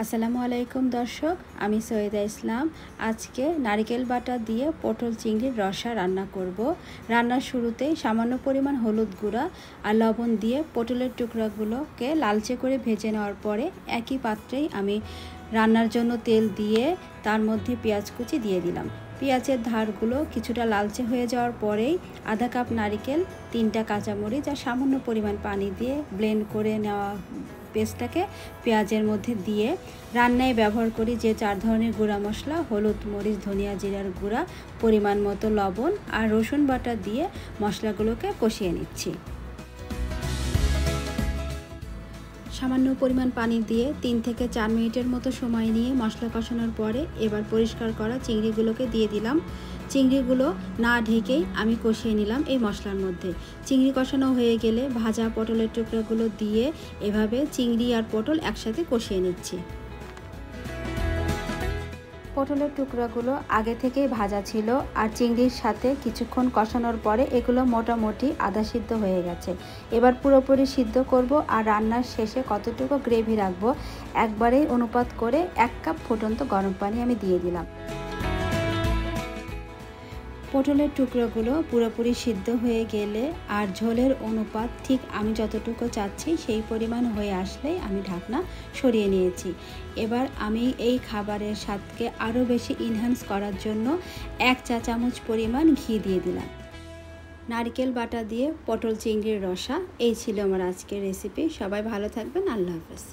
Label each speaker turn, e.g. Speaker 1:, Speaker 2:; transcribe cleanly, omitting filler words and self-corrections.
Speaker 1: আসসালামু আলাইকুম দর্শক, আমি সৈয়দা ইসলাম। আজকে নারকেল বাটা দিয়ে পটল চিংড়ির রসা রান্না করব। রান্নার শুরুতেই সামান্য পরিমাণ হলুদ গুঁড়া আর লবণ দিয়ে পটলের টুকরাগুলোকে লালচে করে ভেজে নেওয়ার পরে একই পাত্রেই আমি রান্নার জন্য তেল দিয়ে তার মধ্যে পেঁয়াজ কুচি দিয়ে দিলাম। পেঁয়াজের ধারগুলো কিছুটা লালচে হয়ে যাওয়ার পরেই আধা কাপ নারকেল, 3টা কাঁচামরিচ আর সামান্য পরিমাণ পানি দিয়ে ব্লেন্ড করে নেওয়া পেস্টটাকে পেঁয়াজের মধ্যে দিয়ে রান্নায় ব্যবহার করি যে 4 ধরনের গুঁড়া মশলা, হলুদ, মরিচ, ধনিয়া, জিরার গুঁড়া, পরিমাণ মতো লবণ আর রসুন বাটা দিয়ে মশলাগুলোকে কষিয়ে নিচ্ছি। সামান্য পরিমাণ পানি দিয়ে 3 থেকে 4 মিনিটের মতো সময় নিয়ে মশলা কষানোর পরে এবার পরিষ্কার করা চিংড়িগুলোকে দিয়ে দিলাম। চিংড়িগুলো না ঢেকেই আমি কষিয়ে নিলাম এই মশলার মধ্যে। চিংড়ি কষানো হয়ে গেলে ভাজা পটলের টুকরাগুলো দিয়ে এভাবে চিংড়ি আর পটল একসাথে কষিয়ে নিচ্ছি। পটলের টুকরাগুলো আগে থেকেই ভাজা ছিল আর চিংড়ির সাথে কিছুক্ষণ কষানোর পরে এগুলো মোটামুটি আধা সিদ্ধ হয়ে গেছে। এবার পুরোপুরি সিদ্ধ করব আর রান্নার শেষে কতটুকু গ্রেভি রাখবো একবারেই অনুপাত করে 1 কাপ ফুটন্ত গরম পানি আমি দিয়ে দিলাম। পটলের টুকরোগুলো পুরোপুরি সিদ্ধ হয়ে গেলে আর ঝোলের অনুপাত ঠিক আমি যতটুকু চাচ্ছি সেই পরিমাণ হয়ে আসলেই আমি ঢাকনা সরিয়ে নিয়েছি। এবার আমি এই খাবারের স্বাদকে আরও বেশি এনহ্যান্স করার জন্য 1 চা চামচ পরিমাণ ঘি দিয়ে দিলাম। নারকেল বাটা দিয়ে পটল চিংড়ির রসা, এই ছিল আমার আজকের রেসিপি। সবাই ভালো থাকবেন। আল্লাহ হাফেজ।